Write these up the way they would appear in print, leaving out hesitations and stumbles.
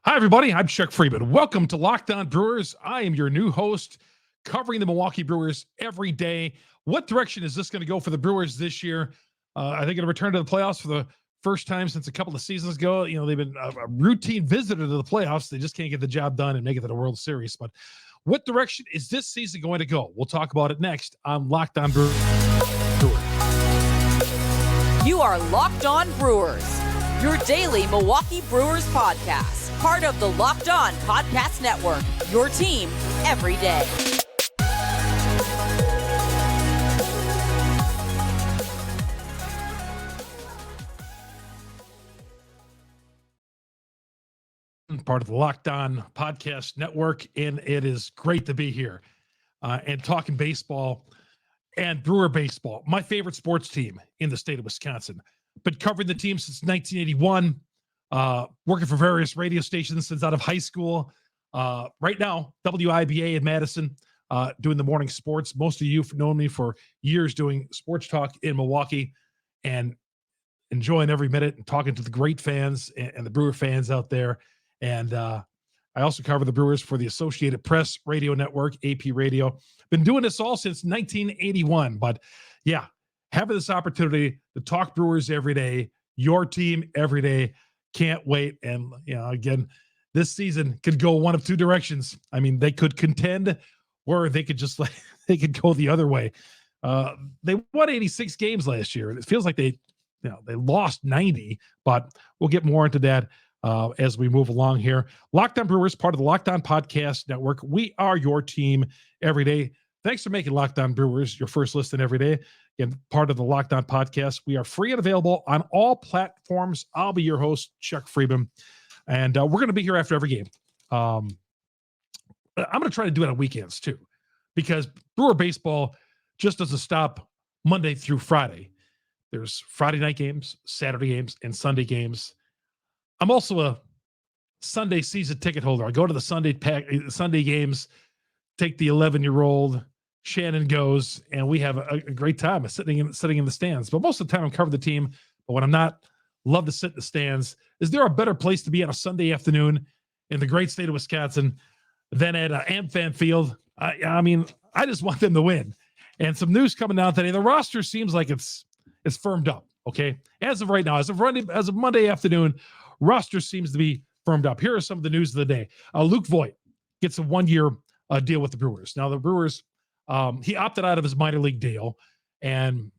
Hi, everybody. I'm Chuck Freeman. Welcome to Locked On Brewers. I am your new host covering the Milwaukee Brewers every day. What direction is this going to go for the Brewers this year? I think it'll return to the playoffs for the first time since a couple of seasons ago. You know, they've been a routine visitor to the playoffs. They just can't get the job done and make it to the World Series. But what direction is this season going to go? We'll talk about it next on Locked On Brewers. You are Locked On Brewers, your daily Milwaukee Brewers podcast. Part of the Locked On Podcast Network, your team every day. Part of the Locked On Podcast Network, and it is great to be here and talking baseball and Brewer baseball, my favorite sports team in the state of Wisconsin. Been covering the team since 1981. Working for various radio stations since out of high school. Right now, WIBA in Madison, doing the morning sports. Most of you have known me for years doing sports talk in Milwaukee and enjoying every minute and talking to the great fans and the Brewer fans out there. And I also cover the Brewers for the Associated Press Radio Network, AP Radio. Been doing this all since 1981. But yeah, having this opportunity to talk Brewers every day, your team every day, can't wait. And, you know, again, this season could go one of two directions. I mean, they could contend or they could just they could go the other way. They won 86 games last year, and it feels like they lost 90, but we'll get more into that as we move along here. Locked On Brewers, part of the Locked On Podcast Network. We are your team every day. Thanks for making Locked On Brewers your first listen every day. Again, part of the Locked On Podcast. We are free and available on all platforms. I'll be your host, Chuck Freeman, and we're going to be here after every game. I'm going to try to do it on weekends too, because Brewer baseball just doesn't stop Monday through Friday. There's Friday night games, Saturday games, and Sunday games. I'm also a Sunday season ticket holder. I go to the Sunday games, take the 11-year-old. Shannon goes, and we have a great time sitting in the stands. But most of the time, I'm covering the team. But when I'm not, love to sit in the stands. Is there a better place to be on a Sunday afternoon in the great state of Wisconsin than at AmFam Field? I mean, I just want them to win. And some news coming out today. The roster seems like it's firmed up. Okay, as of right now, as of Monday afternoon, roster seems to be firmed up. Here are some of the news of the day. Luke Voigt gets a 1-year deal with the Brewers. Now the Brewers. He opted out of his minor league deal, and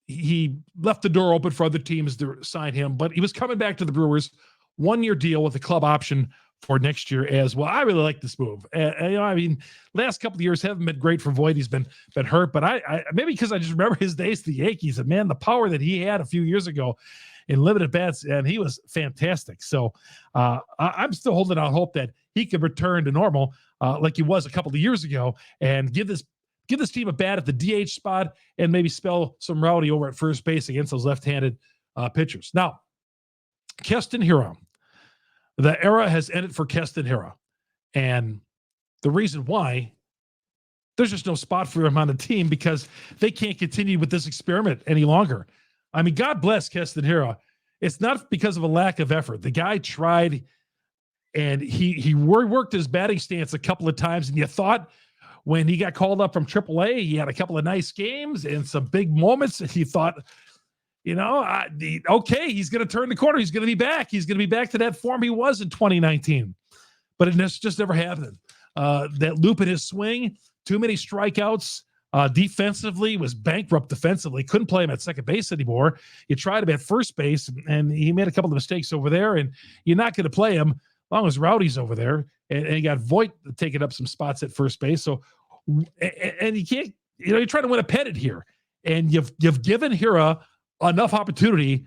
he left the door open for other teams to sign him, but he was coming back to the Brewers, 1-year deal with a club option for next year as well. I really like this move. I mean, last couple of years haven't been great for Voigt. He's been hurt, but I maybe because I just remember his days at the Yankees, and man, the power that he had a few years ago in limited bats, and he was fantastic. So I'm still holding out hope that he could return to normal like he was a couple of years ago and give this team a bat at the DH spot and maybe spell some rowdy over at first base against those left-handed pitchers. Now, Keston Hiura. The era has ended for Keston Hiura. And the reason why, there's just no spot for him on the team because they can't continue with this experiment any longer. I mean, God bless Keston Hiura. It's not because of a lack of effort. The guy tried, and he worked his batting stance a couple of times, and you thought when he got called up from AAA, he had a couple of nice games and some big moments, and he thought, okay, he's going to turn the corner. He's going to be back. He's going to be back to that form he was in 2019. But it just never happened. That loop in his swing, too many strikeouts. Defensively, was bankrupt defensively. Couldn't play him at second base anymore. You tried him at first base, and he made a couple of mistakes over there, and you're not going to play him as long as Rowdy's over there. And you got Voigt taking up some spots at first base. So, and you can't, you're trying to win a pennant here, and you've given Hiura enough opportunity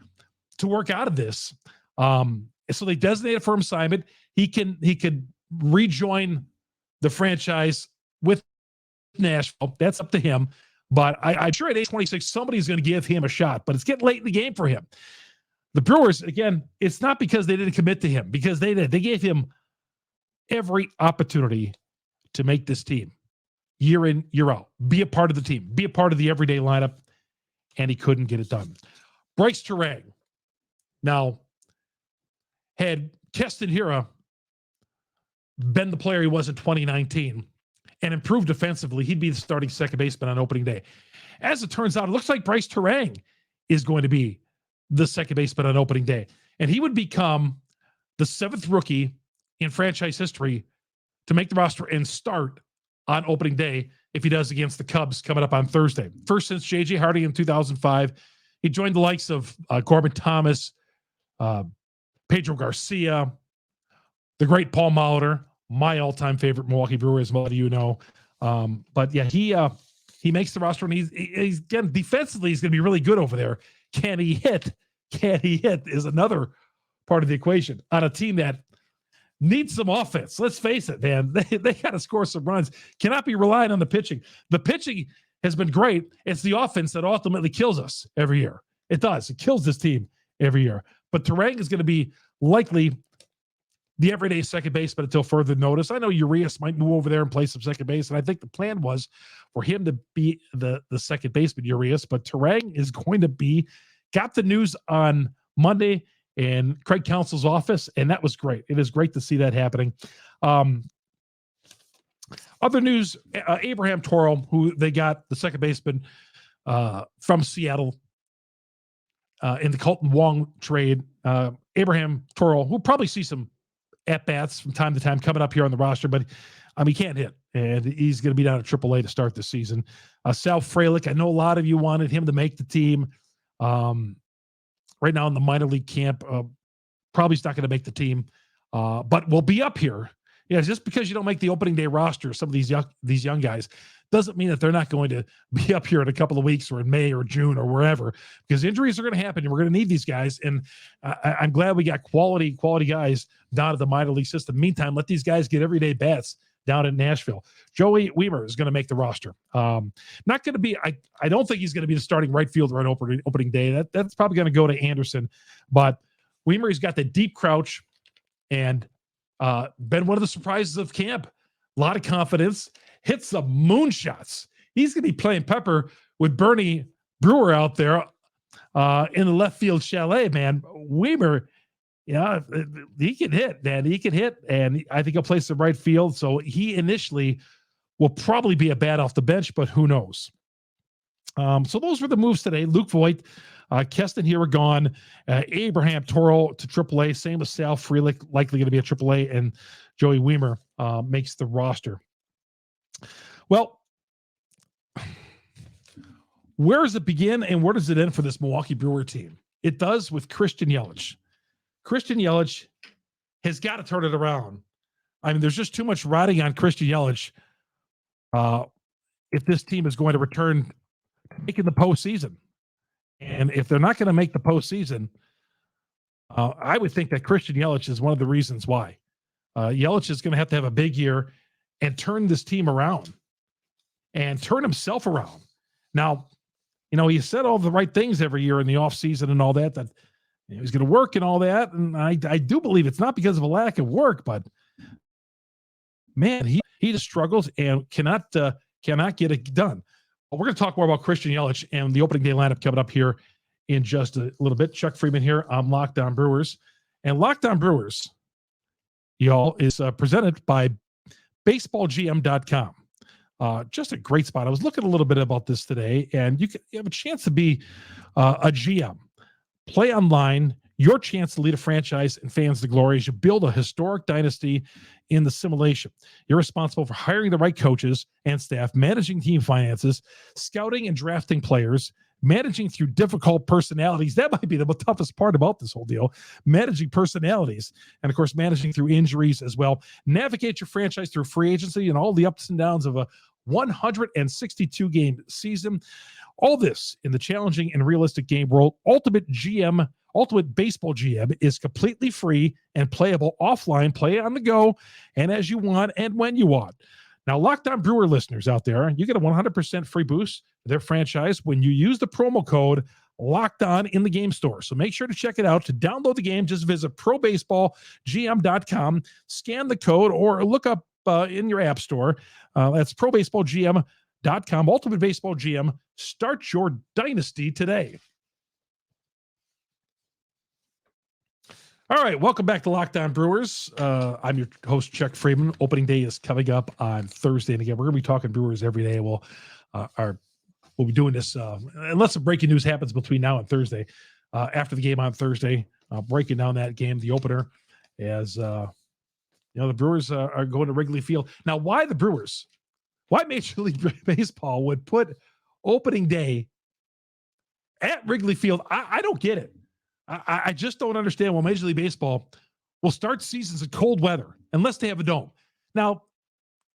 to work out of this. So they designated for him assignment. He could rejoin the franchise with Nashville. That's up to him. But I'm sure at age 26, somebody's going to give him a shot. But it's getting late in the game for him. The Brewers, again, it's not because they didn't commit to him, because they did. They gave him every opportunity to make this team year in, year out, be a part of the team, be a part of the everyday lineup, and he couldn't get it done. Bryce Turang now had Keston Hiura been the player he was in 2019 and improved defensively, he'd be the starting second baseman on opening day. As it turns out, it looks like Bryce Terang is going to be the second baseman on opening day. And he would become the 7th rookie in franchise history to make the roster and start on opening day if he does against the Cubs coming up on Thursday. First since J.J. Hardy in 2005. He joined the likes of Corbin Thomas, Pedro Garcia, the great Paul Molitor, my all-time favorite Milwaukee Brewer, as a lot of you know. But yeah, he makes the roster, and he's again, defensively, he's going to be really good over there. Can he hit? Can he hit is another part of the equation on a team that needs some offense. Let's face it, man. They got to score some runs. Cannot be relying on the pitching. The pitching has been great. It's the offense that ultimately kills us every year. It does. It kills this team every year. But Terang is going to be likely the everyday second baseman until further notice. I know Urias might move over there and play some second base, and I think the plan was for him to be the second baseman, Urias, but Terang is going to be, got the news on Monday in Craig Counsell's office, and that was great. It is great to see that happening. Other news, Abraham Toro, who they got, the second baseman from Seattle in the Colton Wong trade. Abraham Toro, who'll probably see some at-bats from time to time coming up here on the roster, but he can't hit, and he's going to be down at AAA to start the season. Sal Frelick, I know a lot of you wanted him to make the team. Right now in the minor league camp, probably he's not going to make the team, but we'll be up here. Yeah, just because you don't make the opening day roster, some of these young guys, doesn't mean that they're not going to be up here in a couple of weeks or in May or June or wherever, because injuries are going to happen and we're going to need these guys. And I'm glad we got quality guys down at the minor league system. Meantime, let these guys get everyday bats down in Nashville. Joey Weimer is going to make the roster. Not going to be, I don't think he's going to be the starting right fielder on opening day. That's probably going to go to Anderson. But Weimer, he's got the deep crouch and been one of the surprises of camp. A lot of confidence, hits some moonshots. He's going to be playing pepper with Bernie Brewer out there in the left field chalet, man. Weimer, yeah, he can hit, man. He can hit, and I think he'll play some right field. So he initially will probably be a bat off the bench, but who knows? So those were the moves today. Luke Voigt, Keston Hiura gone, Abraham Toro to AAA. Same with Sal Frelick, likely going to be a AAA, and Joey Weimer makes the roster. Well, where does it begin and where does it end for this Milwaukee Brewer team? It does with Christian Yelich. Christian Yelich has got to turn it around. I mean, there's just too much riding on Christian Yelich if this team is going to return to making the postseason. And if they're not going to make the postseason, I would think that Christian Yelich is one of the reasons why. Yelich is going to have a big year and turn this team around and turn himself around. Now, he said all the right things every year in the offseason and all that he's going to work and all that. And I do believe it's not because of a lack of work, but man, he just struggles and cannot get it done. Well, we're going to talk more about Christian Yelich and the opening day lineup coming up here in just a little bit. Chuck Freeman here on Locked On Brewers. And Locked On Brewers, y'all, is presented by BaseballGM.com. Just a great spot. I was looking a little bit about this today, and you have a chance to be a GM. Play online, your chance to lead a franchise and fans to glory as you build a historic dynasty in the simulation. You're responsible for hiring the right coaches and staff, managing team finances, scouting and drafting players, managing through difficult personalities. That might be the toughest part about this whole deal, managing personalities, and of course, managing through injuries as well. Navigate your franchise through free agency and all the ups and downs of a 162-game season. All this in the challenging and realistic game world. Ultimate Baseball GM is completely free and playable offline. Play on the go and as you want and when you want. Now, Locked On Brewer listeners out there, you get a 100% free boost to their franchise when you use the promo code Locked On in the game store. So make sure to check it out. To download the game, just visit ProBaseballGM.com, scan the code, or look up in your app store. That's ProBaseballGM.com. Ultimate Baseball GM. Start your dynasty today. All right, welcome back to Locked On Brewers. I'm your host, Chuck Freeman. Opening day is coming up on Thursday, and again, we're going to be talking Brewers every day. We'll be doing this unless some breaking news happens between now and Thursday. After the game on Thursday, breaking down that game, the opener, as the Brewers are going to Wrigley Field. Now, why the Brewers? Why Major League Baseball would put opening day at Wrigley Field? I don't get it. I just don't understand why Major League Baseball will start seasons in cold weather unless they have a dome. Now,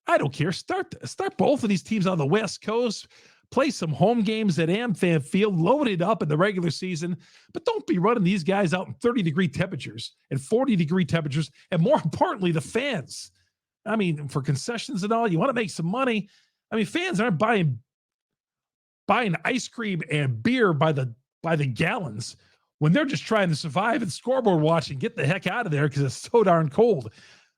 I don't care. Start both of these teams on the West Coast. Play some home games at AmFam Field. Load it up in the regular season. But don't be running these guys out in 30-degree temperatures and 40-degree temperatures. And more importantly, the fans. I mean, for concessions and all, you want to make some money. I mean, fans aren't buying ice cream and beer by the gallons when they're just trying to survive and scoreboard watching, get the heck out of there because it's so darn cold.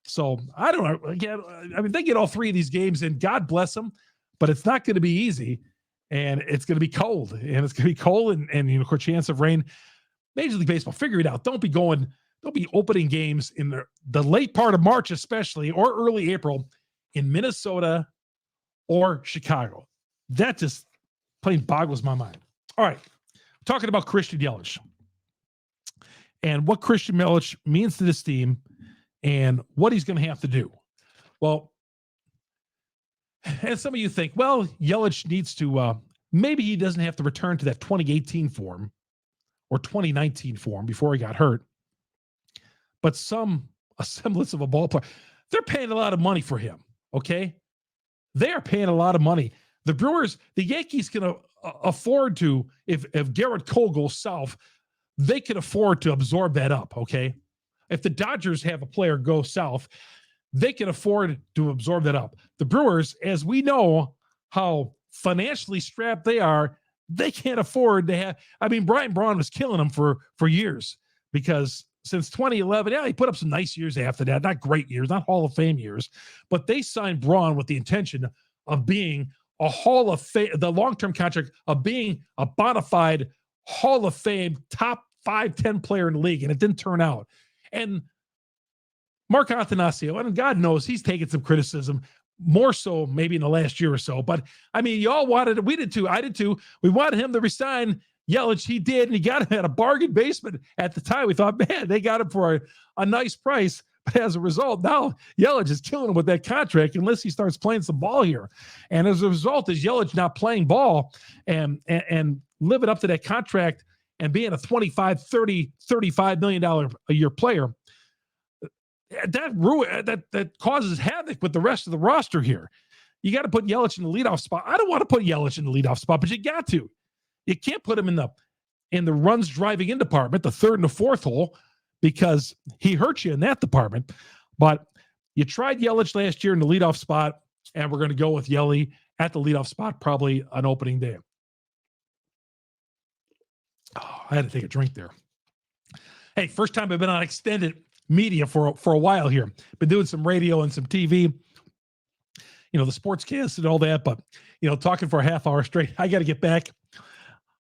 So I don't know. Again, I mean, they get all three of these games in. God bless them, but it's not going to be easy, and it's going to be cold, and of course, chance of rain. Major League Baseball, figure it out. Don't be opening games in the late part of March, especially, or early April in Minnesota or Chicago. That just plain boggles my mind. All right, talking about Christian Yelich and what Christian Yelich means to this team and what he's going to have to do. Well, and some of you think, well, Yelich needs to, maybe he doesn't have to return to that 2018 form or 2019 form before he got hurt, but a semblance of a ball player. They're paying a lot of money for him, okay? They are paying a lot of money. The Brewers, the Yankees can afford to, if Garrett Cole goes south, they can afford to absorb that up, okay? If the Dodgers have a player go south, they can afford to absorb that up. The Brewers, as we know how financially strapped they are, they can't afford to have. I mean, Brian Braun was killing them for years because since 2011, he put up some nice years after that. Not great years, not Hall of Fame years, but they signed Braun with the intention of being a Hall of Fame, the long-term contract of being a bona fide Hall of Fame top 5-10 player in the league, and it didn't turn out. And Mark Attanasio, and God knows he's taken some criticism, more so maybe in the last year or so. But, I mean, you all wanted it. We did too. I did too. We wanted him to resign Yelich. He did, and he got him at a bargain basement at the time. We thought, man, they got him for a nice price. But as a result, now Yelich is killing him with that contract unless he starts playing some ball here. And as a result, is Yelich not playing ball and living up to that contract and being a $25, $30, $35 million a year player, that causes havoc with the rest of the roster here. You got to put Yelich in the leadoff spot. I don't want to put Yelich in the leadoff spot, but you got to. You can't put him in the runs driving in department, the third and the fourth hole, because he hurts you in that department. But you tried Yelich last year in the leadoff spot, and we're going to go with Yelly at the leadoff spot probably on opening day. Oh, I had to take a drink there. Hey, first time I've been on extended media for a while here. Been doing some radio and some TV, the sportscast and all that, but, talking for a half hour straight. I got to get back.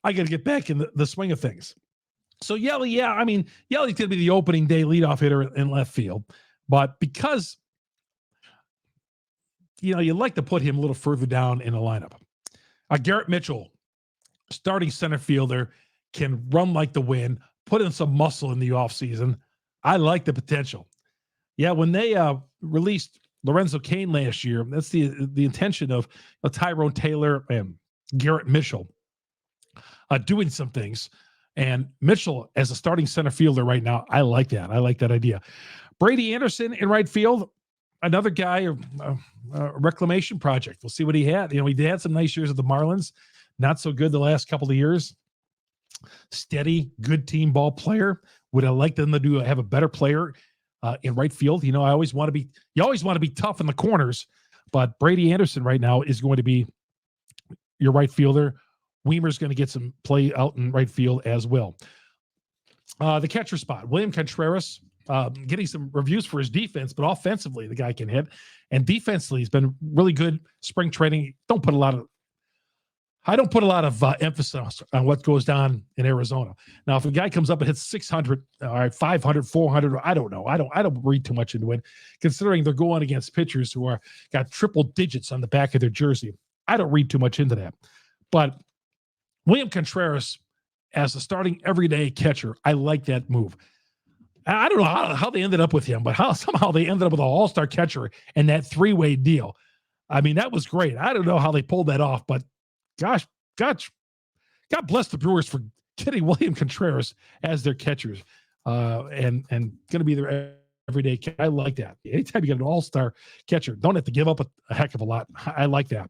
In the swing of things. So Yelly, Yelly's going to be the opening day leadoff hitter in left field, but because, you like to put him a little further down in the lineup. Garrett Mitchell, starting center fielder, can run like the wind, put in some muscle in the offseason. I like the potential. Yeah, when they released Lorenzo Cain last year, that's the intention of Tyrone Taylor and Garrett Mitchell doing some things. And Mitchell, as a starting center fielder right now, I like that. I like that idea. Brady Anderson in right field, another guy, a reclamation project. We'll see what he had. He had some nice years at the Marlins. Not so good the last couple of years. Steady, good team ball player. Would I like them to have a better player in right field? You always want to be tough in the corners, but Brady Anderson right now is going to be your right fielder. Weimer's going to get some play out in right field as well. The catcher spot, William Contreras, getting some reviews for his defense, but offensively, the guy can hit. And defensively, he's been really good spring training. Don't put a lot of I don't put a lot of emphasis on what goes down in Arizona. Now, if a guy comes up and hits 600, all right, 500, 400, I don't know. I don't read too much into it, considering they're going against pitchers who are got triple digits on the back of their jersey. I don't read too much into that. But William Contreras as a starting everyday catcher, I like that move. I don't know how they ended up with him, but somehow they ended up with an all-star catcher and that three-way deal. I mean, that was great. I don't know how they pulled that off, but gosh, God bless the Brewers for getting William Contreras as their catchers and going to be their everyday catcher. I like that. Anytime you get an all-star catcher, don't have to give up a heck of a lot. I like that.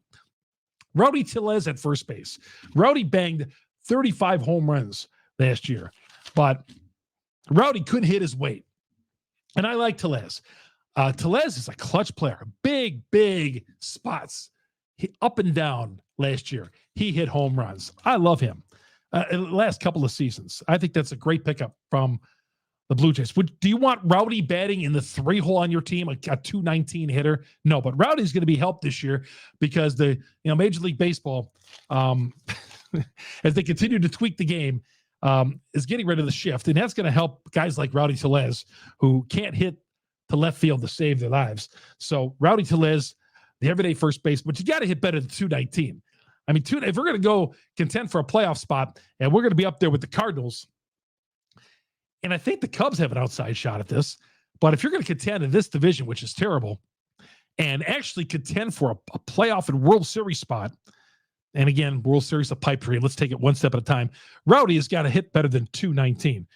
Rowdy Tellez at first base. Rowdy banged 35 home runs last year, but Rowdy couldn't hit his weight. And I like Tellez. Tellez is a clutch player. Big spots. Up and down last year. He hit home runs. I love him. In the last couple of seasons. I think that's a great pickup from the Blue Jays. Do you want Rowdy batting in the 3-hole on your team, a 219 hitter? No, but Rowdy's going to be helped this year because Major League Baseball, as they continue to tweak the game, is getting rid of the shift, and that's going to help guys like Rowdy Tellez who can't hit to left field to save their lives. So Rowdy Tellez, the everyday first base, but you got to hit better than 219. I mean, if we're going to go contend for a playoff spot, and we're going to be up there with the Cardinals, and I think the Cubs have an outside shot at this, but if you're going to contend in this division, which is terrible, and actually contend for a playoff and World Series spot, and again, World Series, a pipe dream. Let's take it one step at a time. Rowdy has got to hit better than 219.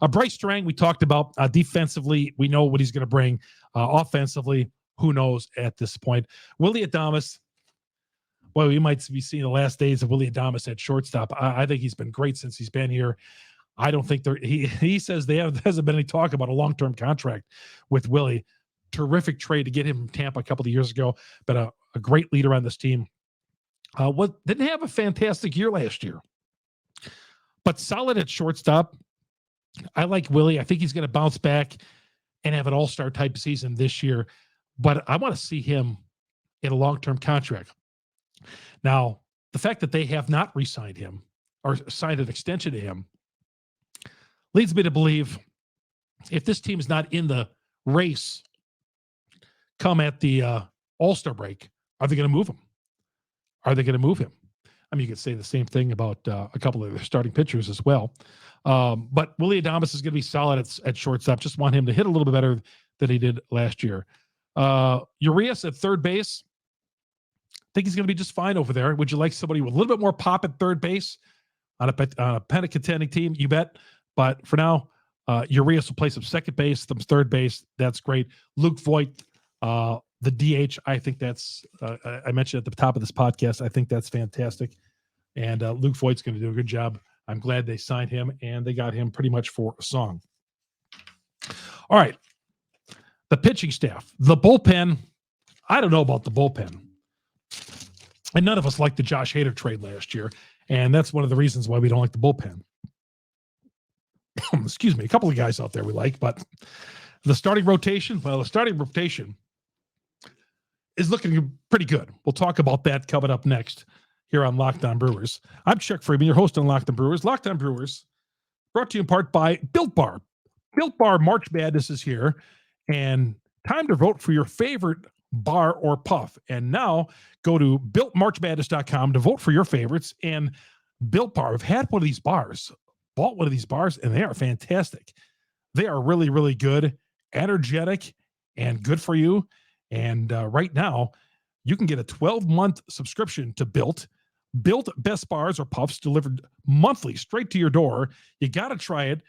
Bryce Strang, we talked about defensively. We know what he's going to bring. Offensively, who knows at this point. Willy Adames, well, we might be seeing the last days of Willy Adames at shortstop. I think he's been great since he's been here. I don't think he says there hasn't been any talk about a long-term contract with Willie. Terrific trade to get him from Tampa a couple of years ago. Been a great leader on this team. Didn't have a fantastic year last year, but solid at shortstop. I like Willie. I think he's going to bounce back and have an all-star type season this year, but I want to see him in a long-term contract. Now, the fact that they have not re-signed him or signed an extension to him leads me to believe if this team is not in the race come at the all-star break, are they going to move him? Are they going to move him? I mean, you could say the same thing about a couple of their starting pitchers as well. But Willy Adames is going to be solid at shortstop. Just want him to hit a little bit better than he did last year. Urias at third base. I think he's going to be just fine over there. Would you like somebody with a little bit more pop at third base on a pennant contending team? You bet. But for now, Urias will play some second base, some third base. That's great. Luke Voigt, the DH, I think that's, I mentioned at the top of this podcast, I think that's fantastic. And Luke Voigt's going to do a good job. I'm glad they signed him, and they got him pretty much for a song. All right. The pitching staff. The bullpen, I don't know about the bullpen. And none of us liked the Josh Hader trade last year, and that's one of the reasons why we don't like the bullpen. Excuse me. A couple of guys out there we like, but the starting rotation, is looking pretty good. We'll talk about that coming up next here on Locked On Brewers. I'm Chuck Freeman, your host on Locked On Brewers. Locked On Brewers, brought to you in part by Built Bar. Built Bar March Madness is here, and time to vote for your favorite bar or puff. And now go to BuiltMarchMadness.com to vote for your favorites. And Built Bar, I've had one of these bars, bought one of these bars, and they are fantastic. They are really, really good, energetic, and good for you. And right now, you can get a 12-month subscription to Built. Built best bars or puffs delivered monthly straight to your door. You got to try it.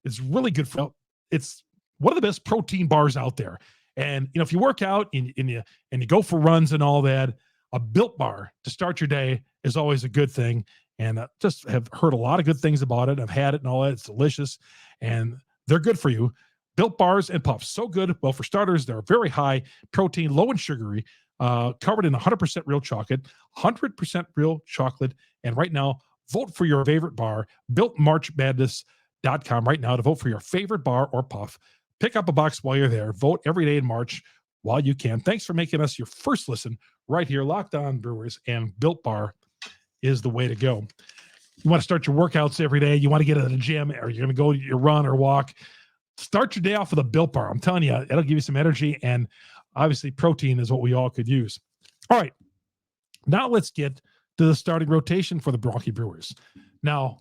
It's really good for you. It's one of the best protein bars out there. And if you work out and you go for runs and all that, a Built bar to start your day is always a good thing. And just have heard a lot of good things about it. I've had it and all that. It's delicious, and they're good for you. Built bars and puffs, so good. Well, for starters, they're very high protein, low and sugary, covered in 100% real chocolate, 100% real chocolate. And right now, vote for your favorite bar. BuiltMarchMadness.com right now to vote for your favorite bar or puff. Pick up a box while you're there. Vote every day in March while you can. Thanks for making us your first listen right here. Locked On Brewers, and Built Bar is the way to go. You want to start your workouts every day. You want to get to the gym, or you're going to go your run or walk. Start your day off with a Built Bar. I'm telling you, it'll give you some energy, and obviously protein is what we all could use. All right, now let's get to the starting rotation for the Milwaukee Brewers. Now,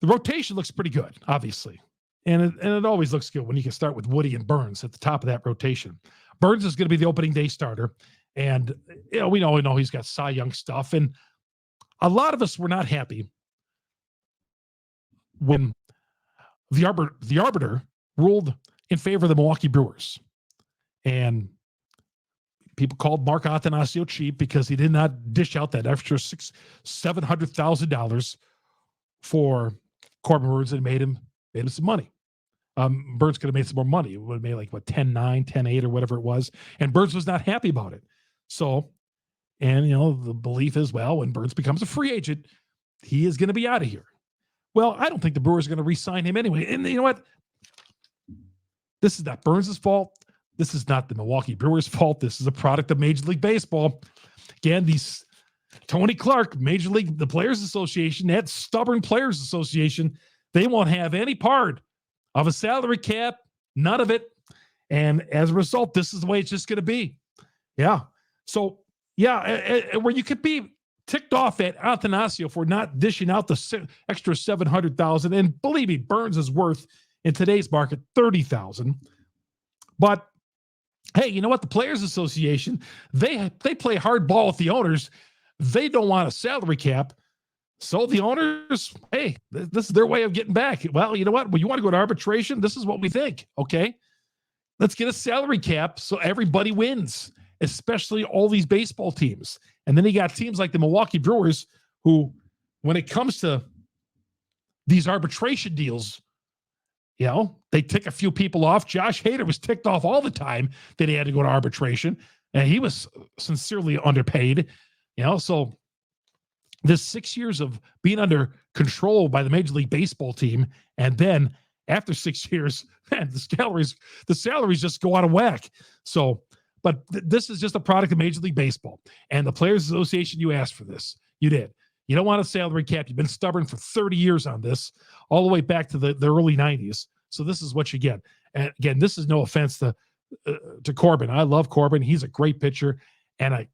the rotation looks pretty good, obviously, and it always looks good when you can start with Woody and Burns at the top of that rotation. Burns is going to be the opening day starter, and we know he's got Cy Young stuff, and a lot of us were not happy when the arbiter ruled in favor of the Milwaukee Brewers, and people called Mark Attanasio cheap because he did not dish out that extra $700,000 for Corbin Burns and made him some money. Burns could have made some more money. It would have made like 10-9, 10-8 or whatever it was. And Burns was not happy about it. So, and the belief is, well, when Burns becomes a free agent, he is going to be out of here. Well, I don't think the Brewers are going to re-sign him anyway. And you know what? This is not Burns' fault. This is not the Milwaukee Brewers' fault. This is a product of Major League Baseball. Again, these Tony Clark, the Players Association, that stubborn Players Association, they won't have any part of a salary cap, none of it. And as a result, this is the way it's just going to be. Yeah. So, yeah, where you could be ticked off at Attanasio for not dishing out the extra $700,000. And believe me, Burns is worth, in today's market, $30,000. But hey, you know what? The Players Association, they play hardball with the owners. They don't want a salary cap. So the owners, hey, this is their way of getting back. Well, you know what? When you want to go to arbitration, this is what we think. Okay, let's get a salary cap so everybody wins, especially all these baseball teams. And then you got teams like the Milwaukee Brewers who, when it comes to these arbitration deals, they tick a few people off. Josh Hader was ticked off all the time that he had to go to arbitration, and he was sincerely underpaid. So this 6 years of being under control by the Major League Baseball team, and then after 6 years, man, the salaries just go out of whack. So, but this is just a product of Major League Baseball. And the Players Association, you asked for this. You did. You don't want a salary cap. You've been stubborn for 30 years on this, all the way back to the early 90s. So this is what you get. And again, this is no offense to Corbin. I love Corbin. He's a great pitcher. And I'd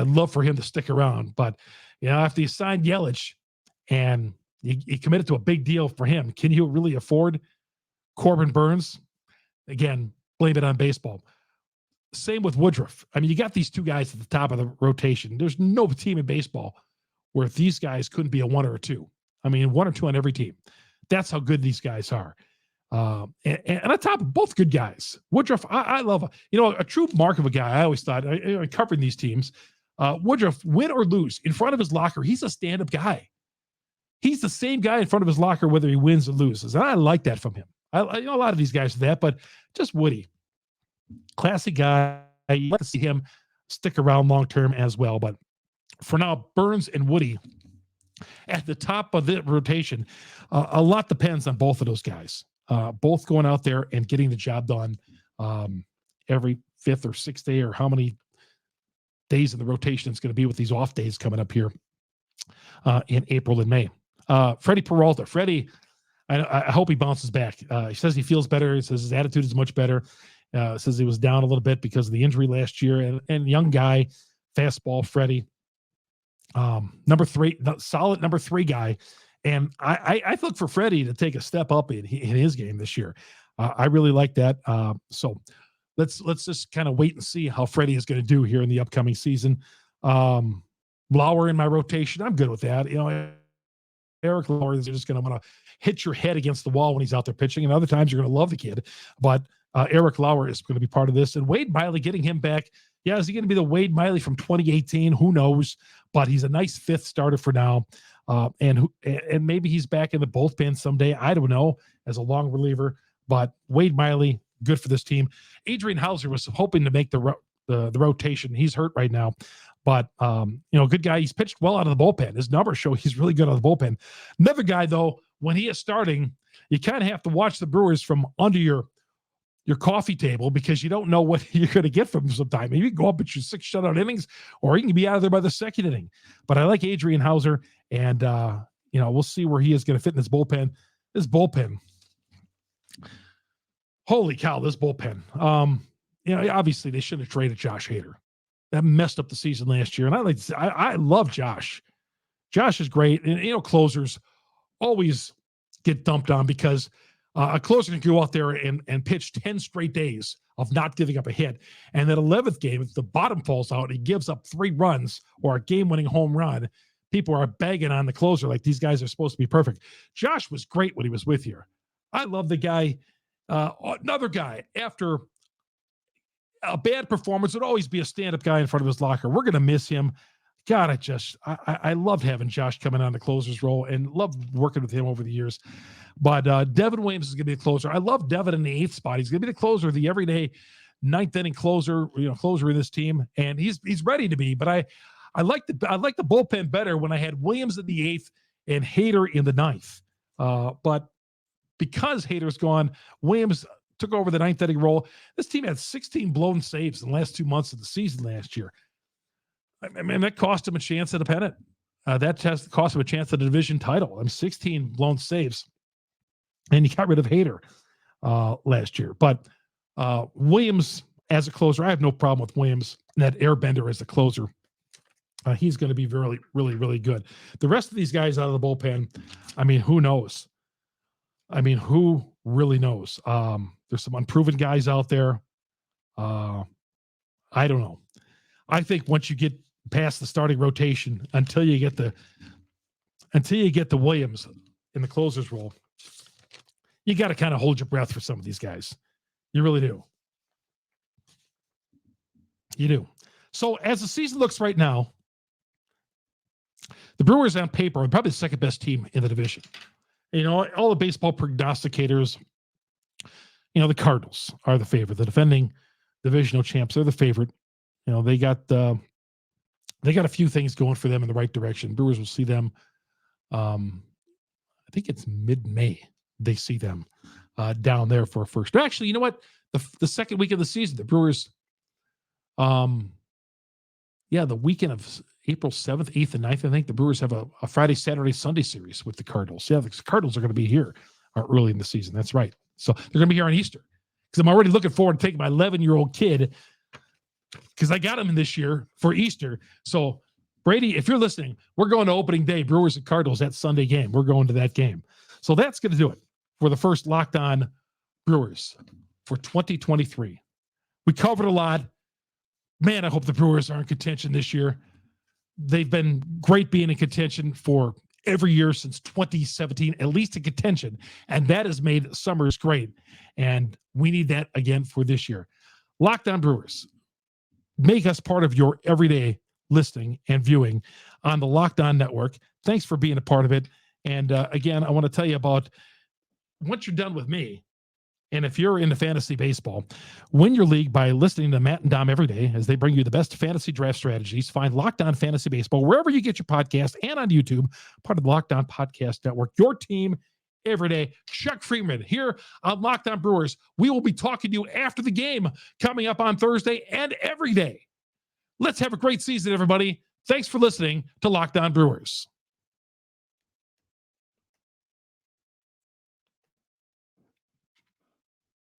love for him to stick around. But, after you signed Yelich and you committed to a big deal for him, can you really afford Corbin Burns? Again, blame it on baseball. Same with Woodruff. I mean, you got these two guys at the top of the rotation. There's no team in baseball where these guys couldn't be a one or a two. I mean, one or two on every team. That's how good these guys are. And on top of both good guys. Woodruff, I love, a true mark of a guy. I always thought, covering these teams, Woodruff, win or lose, in front of his locker, he's a stand-up guy. He's the same guy in front of his locker, whether he wins or loses. And I like that from him. I a lot of these guys do that, but just Woody, classic guy. You like to see him stick around long-term as well. But for now, Burns and Woody at the top of the rotation, a lot depends on both of those guys. Both going out there and getting the job done every fifth or sixth day, or how many days in the rotation it's going to be with these off days coming up here in April and May. Freddie Peralta. Freddie, I hope he bounces back. He says he feels better. He says his attitude is much better. Says he was down a little bit because of the injury last year. And young guy, fastball, Freddie. Number 3, solid number 3 guy. And I look for Freddie to take a step up in his game this year. I really like that. So let's just kind of wait and see how Freddie is going to do here in the upcoming season. Lauer in my rotation, I'm good with that. Eric Lauer is just going to want to hit your head against the wall when he's out there pitching, and other times you're going to love the kid. But Eric Lauer is going to be part of this. And Wade Miley, getting him back. Yeah, is he going to be the Wade Miley from 2018? Who knows? But he's a nice 5th starter for now. And maybe he's back in the bullpen someday. I don't know, as a long reliever. But Wade Miley, good for this team. Adrian Hauser was hoping to make the rotation. He's hurt right now. But, good guy. He's pitched well out of the bullpen. His numbers show he's really good out of the bullpen. Another guy, though, when he is starting, you kind of have to watch the Brewers from under your your coffee table because you don't know what you're going to get from him sometime. Maybe you go up at your 6 shutout innings, or he can be out of there by the second inning. But I like Adrian Hauser, and we'll see where he is going to fit in this bullpen. This bullpen, holy cow! This bullpen. Obviously they shouldn't have traded Josh Hader. That messed up the season last year, and I love Josh. Josh is great, and closers always get dumped on because a closer can go out there and pitch 10 straight days of not giving up a hit. And that 11th game, if the bottom falls out, he gives up 3 runs or a game-winning home run, people are begging on the closer like these guys are supposed to be perfect. Josh was great when he was with you. I love the guy. Another guy, after a bad performance, would always be a stand-up guy in front of his locker. We're going to miss him. God, I loved having Josh coming on the closer's role and loved working with him over the years. But Devin Williams is going to be the closer. I love Devin in the 8th spot. He's going to be the closer, the everyday 9th inning closer, closer of this team, and he's ready to be. But I like the bullpen better when I had Williams in the 8th and Hader in the 9th. But because Hader's gone, Williams took over the 9th inning role. This team had 16 blown saves in the last 2 months of the season last year. I mean, that cost him a chance at a pennant. That cost him a chance at a division title. 16 blown saves. And he got rid of Hader last year. But Williams as a closer, I have no problem with Williams. That airbender as a closer. He's going to be really, really, really good. The rest of these guys out of the bullpen, who knows? Who really knows? There's some unproven guys out there. I don't know. I think once you get past the starting rotation, until you get the Williams in the closer's role, you got to kind of hold your breath for some of these guys. You really do. You do. So as the season looks right now, the Brewers on paper are probably the second best team in the division. All the baseball prognosticators, the Cardinals are the favorite. The defending divisional champs are the favorite. They got a few things going for them in the right direction. Brewers will see them. I think it's mid-May. They see them down there for a first. Actually, you know what? The second week of the season, the Brewers, the weekend of April 7th, 8th, and 9th, I think the Brewers have a Friday, Saturday, Sunday series with the Cardinals. Yeah, the Cardinals are going to be here early in the season. That's right. So they're going to be here on Easter because I'm already looking forward to taking my 11-year-old kid because I got him in this year for Easter. So Brady, if you're listening, we're going to opening day, Brewers and Cardinals, that Sunday game. We're going to that game. So that's going to do it for the first Locked On Brewers for 2023. We covered a lot. Man, I hope the Brewers are in contention this year. They've been great being in contention for every year since 2017, at least in contention. And that has made summers great. And we need that again for this year. Locked On Brewers. Make us part of your everyday listening and viewing on the Locked On Network. Thanks for being a part of it. And again, I want to tell you about once you're done with me, and if you're into fantasy baseball, win your league by listening to Matt and Dom every day as they bring you the best fantasy draft strategies. Find Locked On Fantasy Baseball wherever you get your podcast and on YouTube, part of the Locked On Podcast Network. Your team every day. Chuck Freeman here on Locked On Brewers. We will be talking to you after the game coming up on Thursday and every day. Let's have a great season, everybody. Thanks for listening to Locked On Brewers.